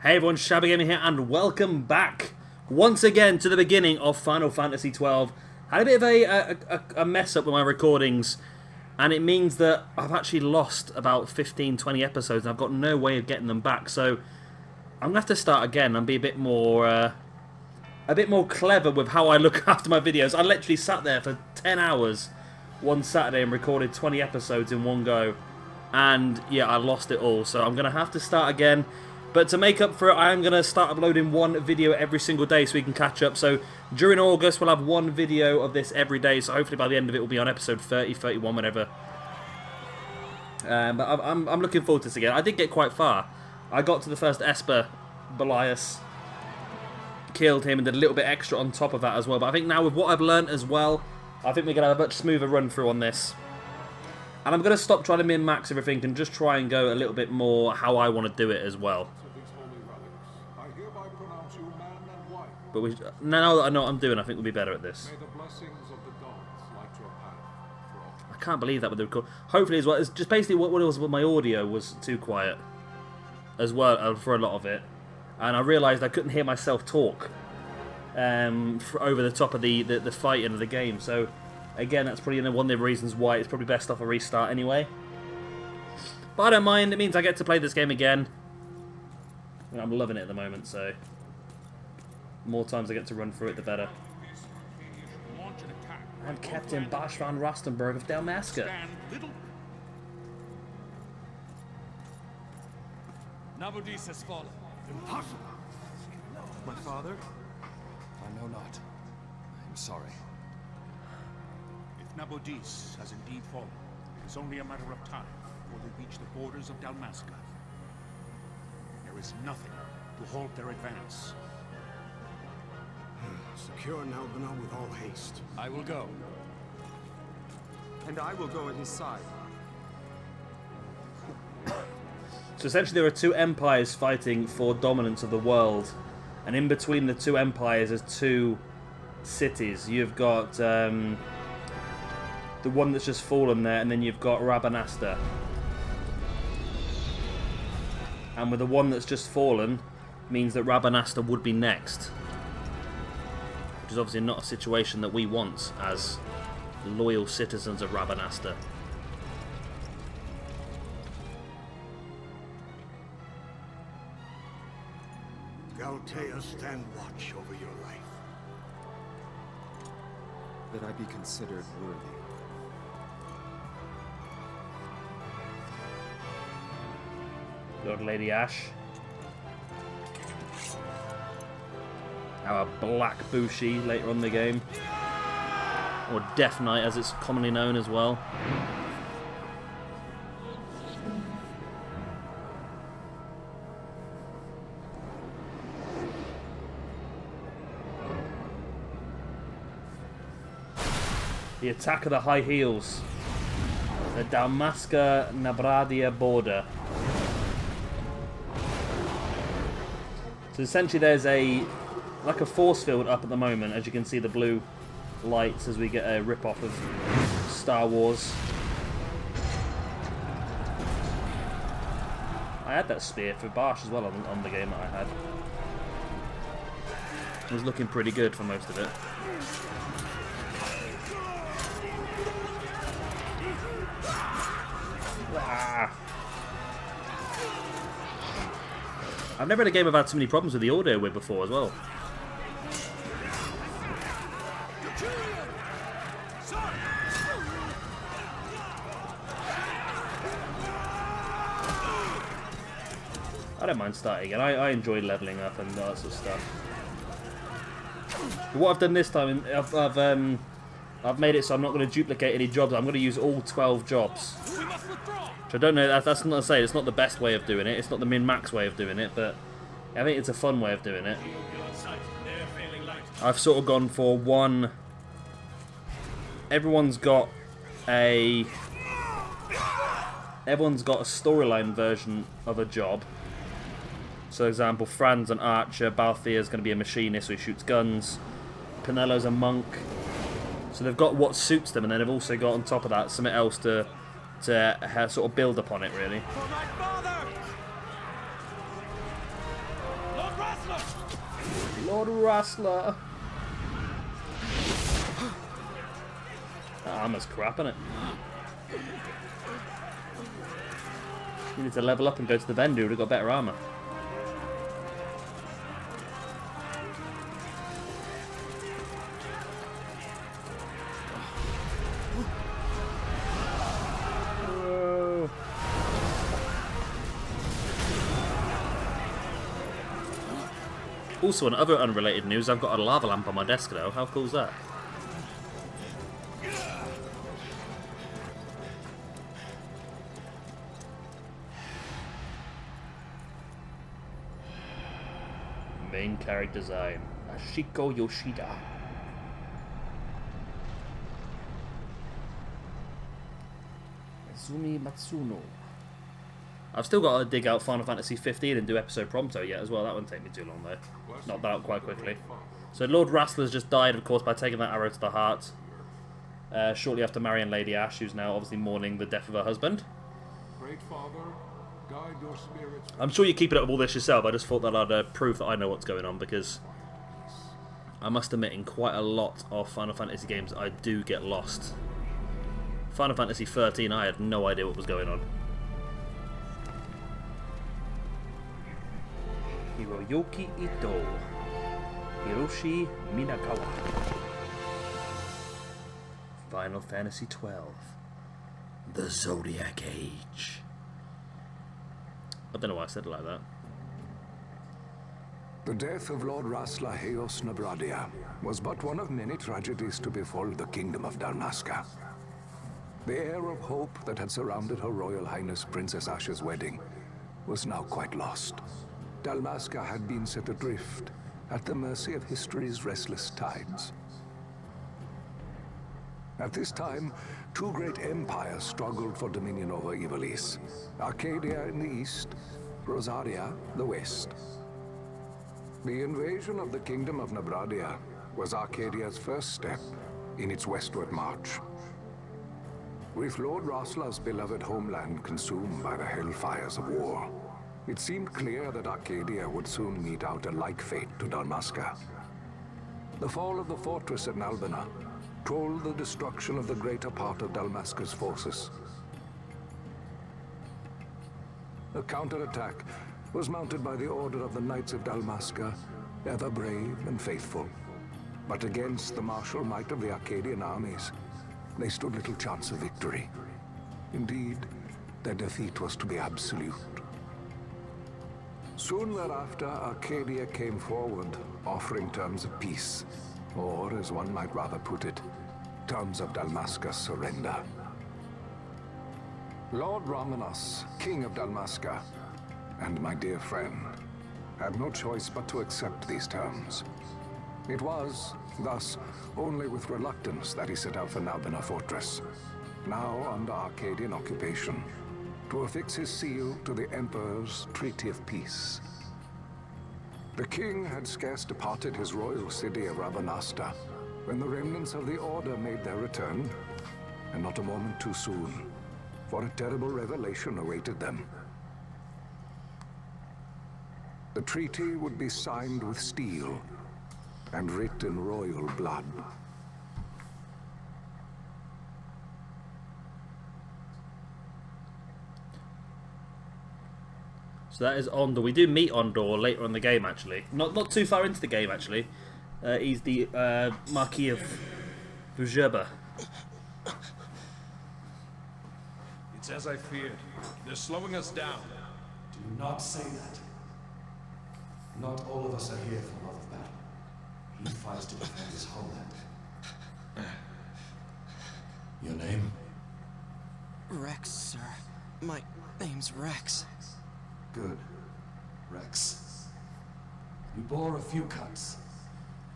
Hey everyone, Shabby Gaming here, and welcome back once again to the beginning of Final Fantasy XII. Had a bit of a mess up with my recordings, and it means that I've actually lost about 15-20 episodes, and I've got no way of getting them back. So I'm gonna have to start again and be a bit more clever with how I look after my videos. I literally sat there for 10 hours one Saturday and recorded 20 episodes in one go, and yeah, I lost it all. So I'm gonna have to start again. But to make up for it, I am going to start uploading one video every single day so we can catch up. So during August, we'll have one video of this every day. So hopefully by the end of it, we'll be on episode 30, 31, whatever. But I'm looking forward to this again. I did get quite far. I got to the first Esper, Belias, killed him and did a little bit extra on top of that as well. But I think now with what I've learnt as well, I think we're going to have a much smoother run through on this. And I'm going to stop trying to min-max everything and just try and go a little bit more how I want to do it as well. But now that I know what I'm doing, I think we'll be better at this. I can't believe that with the record. Hopefully as well, it's just basically what it was with my audio was too quiet as well for a lot of it. And I realised I couldn't hear myself talk over the top of the fighting of the game. So again, that's probably one of the reasons why it's probably best off a restart anyway. But I don't mind, it means I get to play this game again. I'm loving it at the moment, so the more times I get to run through it, the better. I'm Captain Bosch von Rostenberg of Dalmasca. Nabudis has fallen. Impossible. My father? I know not. I am sorry. If Nabudis has indeed fallen, it is only a matter of time before they reach the borders of Dalmasca. There is nothing to halt their advance. Secure Nalbina with all haste. I will go. And I will go at his side. So essentially there are two empires fighting for dominance of the world. And in between the two empires there's two cities. You've got the one that's just fallen there, and then you've got Rabanasta. And with the one that's just fallen, means that Rabanasta would be next. Which is obviously not a situation that we want as loyal citizens of Rabanasta. Galtea, stand watch over your life. That I be considered worthy. Lord Lady Ashe. Our Black Bushi later on in the game. Or Death Knight as it's commonly known as well. The Attack of the High Heels. The Dalmasca-Nabradia border. So essentially there's like a force field up at the moment, as you can see the blue lights as we get a rip-off of Star Wars. I had that spear for Barsh as well on the game that I had. It was looking pretty good for most of it. Ah. I've never had a game I've had too many problems with the audio with before as well. I don't mind starting again. I enjoy leveling up and all that sort of stuff. But what I've done this time, I've made it so I'm not going to duplicate any jobs. I'm going to use all 12 jobs. Which I don't know, that's not to say it's not the best way of doing it. It's not the min-max way of doing it, but I think it's a fun way of doing it. I've sort of gone for one. Everyone's got a storyline version of a job. So, for example, Fran's an archer, Balthier's going to be a machinist who shoots guns, Pinello's a monk. So they've got what suits them, and then they've also got on top of that something else to sort of build upon it, really. Lord Wrestler. That armor's crap, isn't it? You need to level up and go to the vendor who'd have got better armor. Whoa. Also, in other unrelated news, I've got a lava lamp on my desk now. How cool is that? Main character design, Ashiko Yoshida. Izumi Matsuno. I've still got to dig out Final Fantasy XV and do episode Prompto yet as well. That wouldn't take me too long though. Knocked that out quite quickly. So Lord Wrestler's just died, of course, by taking that arrow to the heart. Shortly after marrying Lady Ashe, who's now obviously mourning the death of her husband. Great Father, guide your spirits. I'm sure you're keeping up with all this yourself. I just thought that I'd prove that I know what's going on, because I must admit, in quite a lot of Final Fantasy games, I do get lost. Final Fantasy XIII, I had no idea what was going on. Hiroyuki Ito, Hiroshi Minakawa. Final Fantasy XII, the Zodiac Age. I don't know why I said it like that. The death of Lord Rasla Heos Nabradia was but one of many tragedies to befall the kingdom of Dalmasca. The air of hope that had surrounded Her Royal Highness Princess Ashe's wedding was now quite lost. Dalmasca had been set adrift at the mercy of history's restless tides. At this time, two great empires struggled for dominion over Ivalice: Archadia in the east, Rozarria the west. The invasion of the kingdom of Nabradia was Arcadia's first step in its westward march. With Lord Rasla's beloved homeland consumed by the hellfires of war, it seemed clear that Archadia would soon mete out a like fate to Dalmasca. The fall of the fortress at Nalbina told the destruction of the greater part of Dalmasca's forces. A counterattack was mounted by the order of the Knights of Dalmasca, ever brave and faithful. But against the martial might of the Archadian armies, they stood little chance of victory. Indeed, their defeat was to be absolute. Soon thereafter, Archadia came forward, offering terms of peace, or, as one might rather put it, terms of Dalmasca's surrender. Lord Ramanas, King of Dalmasca, and my dear friend, had no choice but to accept these terms. It was, thus, only with reluctance that he set out for Nalbina Fortress, now under Arcadian occupation, to affix his seal to the Emperor's Treaty of Peace. The king had scarce departed his royal city of Rabanasta when the remnants of the Order made their return, and not a moment too soon, for a terrible revelation awaited them. The treaty would be signed with steel and writ in royal blood. So that is Ondor. We do meet Ondor later in the game, actually. Not too far into the game, actually. He's the Marquis of Bujerba. It's as I feared. They're slowing us down. Do not say that. Not all of us are here for love of battle. He fights to defend his homeland. Your name? Rex, sir. My name's Rex. Good. Rex. You bore a few cuts,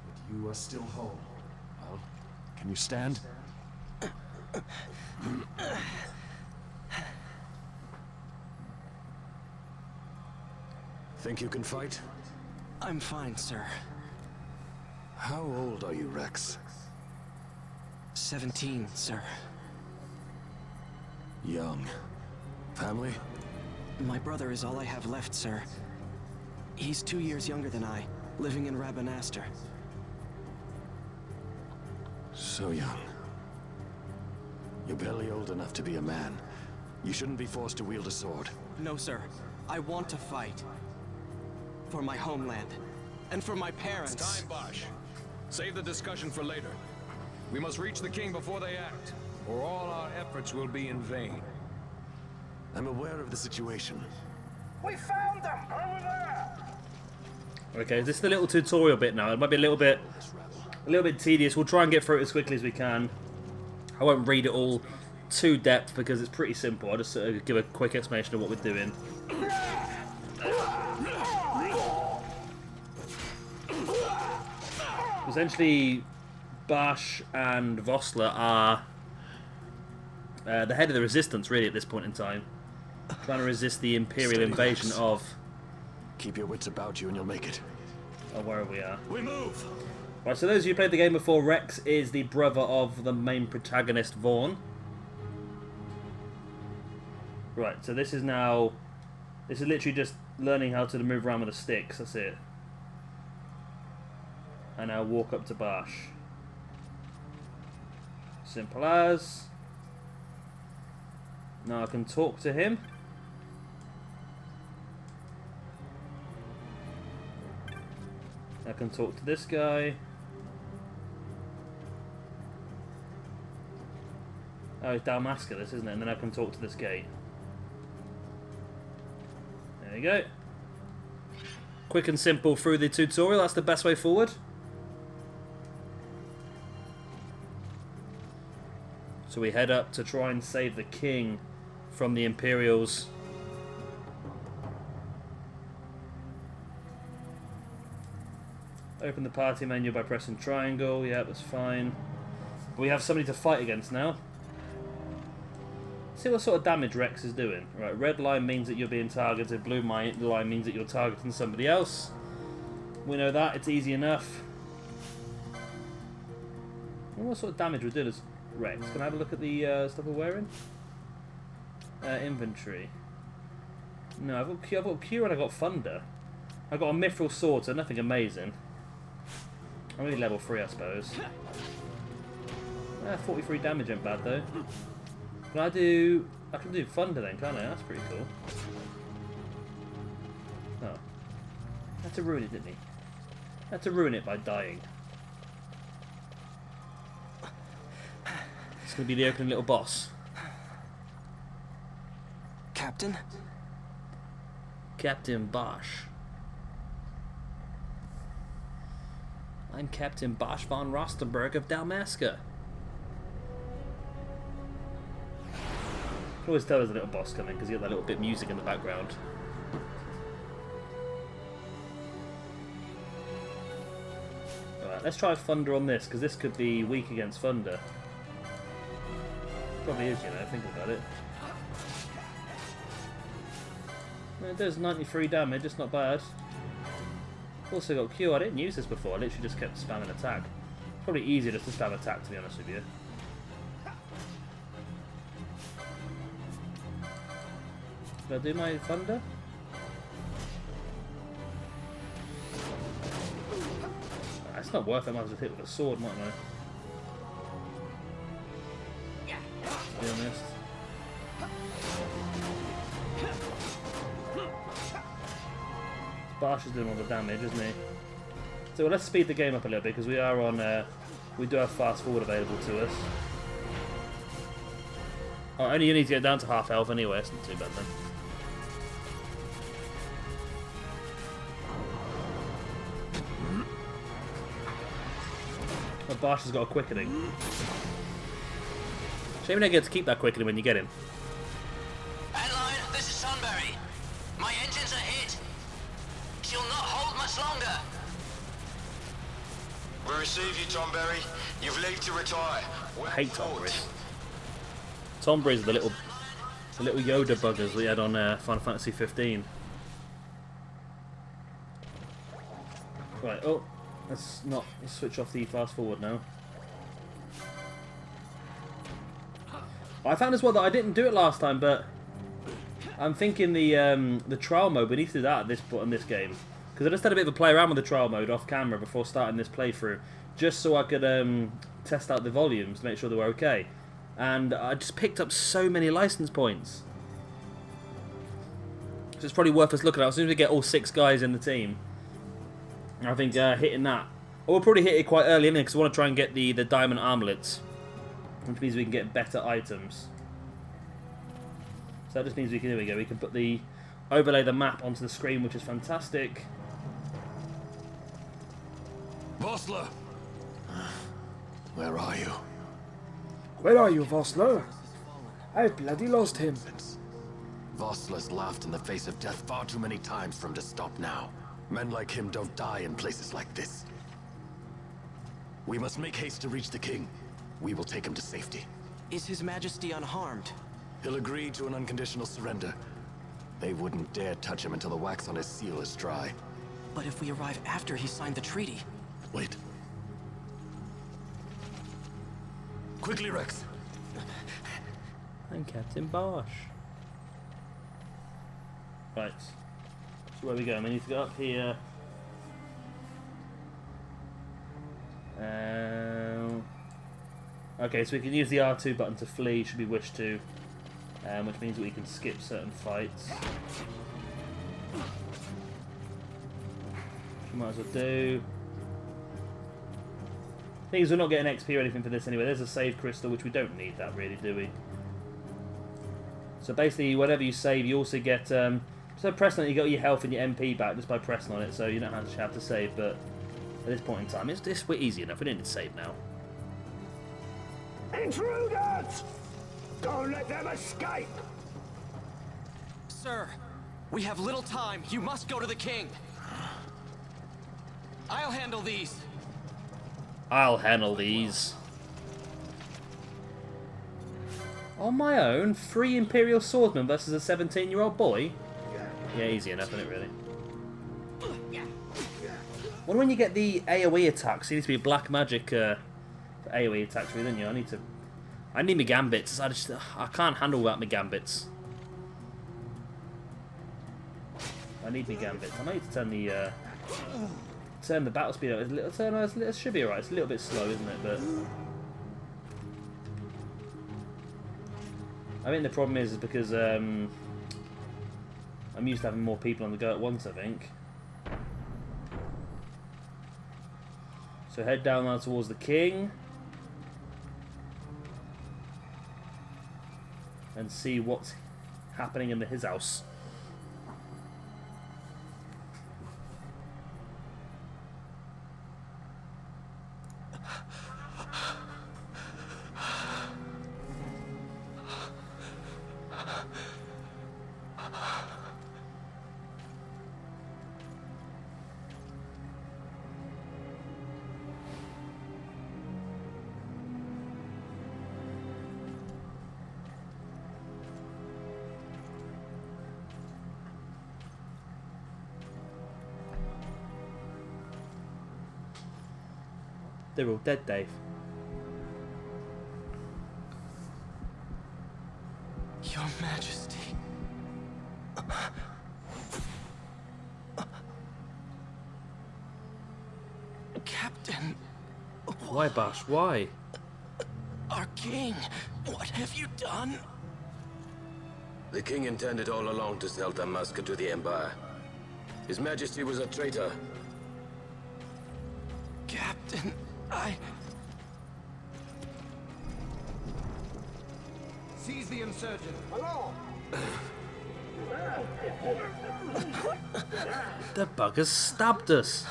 but you are still whole. Well, can you stand? Think you can fight? I'm fine, sir. How old are you, Rex? 17, sir. Young. Family? My brother is all I have left, sir. He's 2 years younger than I. living in Rabanaster. So young. You're barely old enough to be a man. You shouldn't be forced to wield a sword. No, sir. I want to fight. For my homeland. And for my parents. It's time, Bosch. Save the discussion for later. We must reach the king before they act, or all our efforts will be in vain. I'm aware of the situation. We found them! Over there! Okay, this is the little tutorial bit now. It might be a little bit tedious. We'll try and get through it as quickly as we can. I won't read it all to depth because it's pretty simple. I'll just give a quick explanation of what we're doing. Essentially, Bash and Vosla are the head of the resistance, really, at this point in time. Trying to resist the Imperial invasion of... Keep your wits about you and you'll make it. Oh, wherever we are. We move! Right, so those of you who played the game before, Rex is the brother of the main protagonist, Vaan. Right, so this is now... This is literally just learning how to move around with the sticks, that's it. And now walk up to Bash. Simple as. Now I can talk to him. I can talk to this guy. Oh, it's Dalmasca, this, isn't it? And then I can talk to this gate. There you go. Quick and simple through the tutorial. That's the best way forward. So we head up to try and save the king from the Imperials. Open the party menu by pressing triangle. Yeah, that's fine. We have somebody to fight against now. See what sort of damage Rex is doing. Right, red line means that you're being targeted. Blue line means that you're targeting somebody else. We know that. It's easy enough. What sort of damage we're doing as Rex? Can I have a look at the stuff we're wearing? Inventory. No, I've got Q and I've got Thunder. I've got a Mithril Sword, so nothing amazing. I'm only level 3, I suppose. 43 damage ain't bad, though. I can do Thunder then, can't I? That's pretty cool. Oh. Had to ruin it, didn't he? Had to ruin it by dying. It's going to be the opening little boss. Captain? Captain Bosch. I'm Captain Bosch von Rostenberg of Dalmasca. You can always tell there's a little boss coming because you got that little bit of music in the background. Alright, let's try Thunder on this because this could be weak against Thunder. Probably is, you know, think about it. It does 93 damage, it's not bad. Also got Q, I didn't use this before, I literally just kept spamming attack. Probably easier just to spam attack, to be honest with you. Did I do my Thunder? It's not worth it, I might as well hit with a sword, mightn't I? To be honest. Bash is doing all the damage, isn't he? So let's speed the game up a little bit because we are on. We do have fast forward available to us. Oh, only you need to get down to half health anyway. It's not too bad then. Oh, Bash has got a quickening. Shame you don't get to keep that quickening when you get him. Adeline, this is Sunbury. My engines are hit. She'll not hold much longer. We receive you, Tomberry. You've leave to retire. I hate Tomberries. Tomberries are the little Yoda buggers we had on Final Fantasy XV. Right, oh, let's switch off the fast forward now. I found as well that I didn't do it last time, but I'm thinking the trial mode, we need to do that at this point in this game. Because I just had a bit of a play around with the trial mode off camera before starting this playthrough, just so I could test out the volumes, make sure they were okay. And I just picked up so many license points. So it's probably worth us looking at. As soon as we get all 6 guys in the team, I think hitting that. Or we'll probably hit it quite early in because I want to try and get the diamond armlets, which means we can get better items. So that just means we can, here we go, we can overlay the map onto the screen, which is fantastic. Vossler! Where are you? Where are you, Vossler? I bloody lost him. Vossler's laughed in the face of death far too many times for him to stop now. Men like him don't die in places like this. We must make haste to reach the king. We will take him to safety. Is His Majesty unharmed? He'll agree to an unconditional surrender. They wouldn't dare touch him until the wax on his seal is dry. But if we arrive after he signed the treaty... Wait. Quickly, Rex. And Captain Bosch. Right. So where we go? We need to go up here. Okay, so we can use the R2 button to flee should we wish to, which means that we can skip certain fights. Which we might as well do. Thing is, we're not getting XP or anything for this anyway. There's a save crystal, which we don't need that really, do we? So basically, whenever you save, you also get... so pressing on it, you got your health and your MP back just by pressing on it, so you don't actually have to save, but at this point in time, we're easy enough. We don't need to save now. Intruders! Don't let them escape! Sir, we have little time. You must go to the king. I'll handle these. I'll handle these. On my own, 3 Imperial Swordsmen versus a 17-year-old boy? Yeah, easy enough, isn't it, really? Wonder when you get the AoE attacks, you need to be black magic for AoE attacks, really, don't you? I need my gambits. I can't handle without my gambits. I need my gambits. I might need to turn the battle speed up. It should be alright. It's a little bit slow, isn't it? But I think the problem is because I'm used to having more people on the go at once, I think. So head down now towards the king. And see what's happening in his house. They're all dead, Dave. Your Majesty. Captain. Why, Bash? Why? Our king. What have you done? The king intended all along to sell Dalmasca to the Empire. His Majesty was a traitor. Captain, Seize the insurgent. Hello! The buggers stabbed us.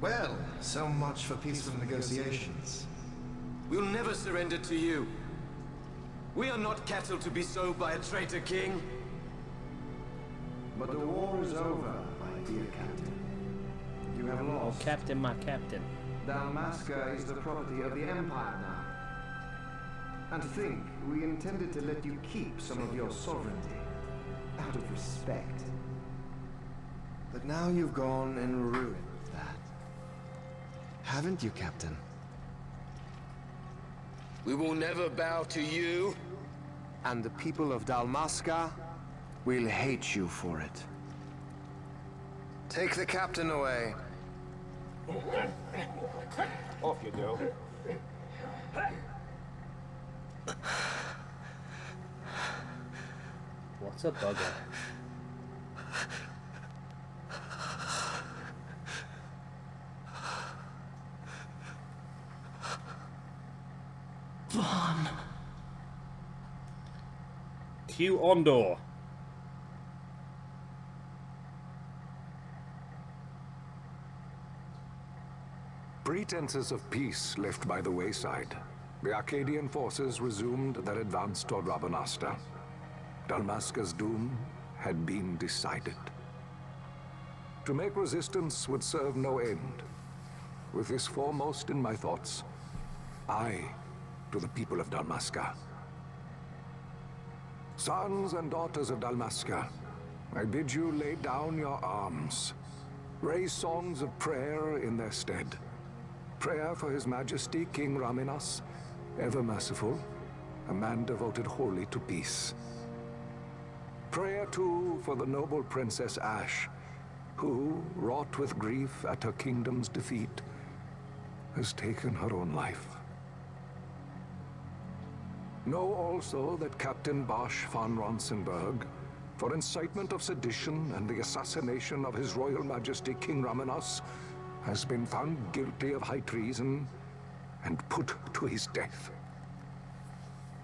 Well, so much for peaceful negotiations. We'll never surrender to you. We are not cattle to be sold by a traitor king. But the war is over, my dear captain. You have lost. Oh, Captain, my captain. Dalmasca is the property of the Empire now. And to think, we intended to let you keep some of your sovereignty, out of respect. But now you've gone and ruined that. Haven't you, Captain? We will never bow to you. And the people of Dalmasca we'll hate you for it. Take the captain away. Off you go. What's a bugger? Vaan. Q Ondor. Pretenses of peace left by the wayside, the Archadian forces resumed their advance toward Ravenasta. Dalmasca's doom had been decided. To make resistance would serve no end. With this foremost in my thoughts, I to the people of Dalmasca. Sons and daughters of Dalmasca, I bid you lay down your arms. Raise songs of prayer in their stead. Prayer for His Majesty King Raminas, ever merciful, a man devoted wholly to peace. Prayer, too, for the noble Princess Ashe, who, wrought with grief at her kingdom's defeat, has taken her own life. Know also that Captain Bosch von Ronsenberg, for incitement of sedition and the assassination of His Royal Majesty King Raminas, has been found guilty of high treason and put to his death.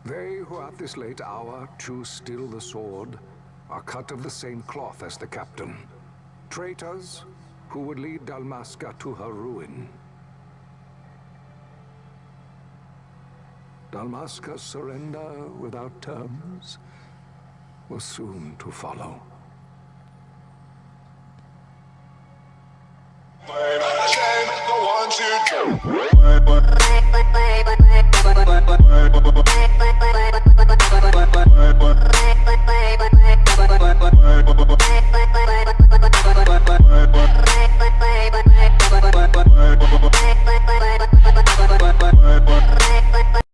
They who at this late hour choose still the sword are cut of the same cloth as the captain. Traitors who would lead Dalmasca to her ruin. Dalmasca's surrender without terms was soon to follow. The ones who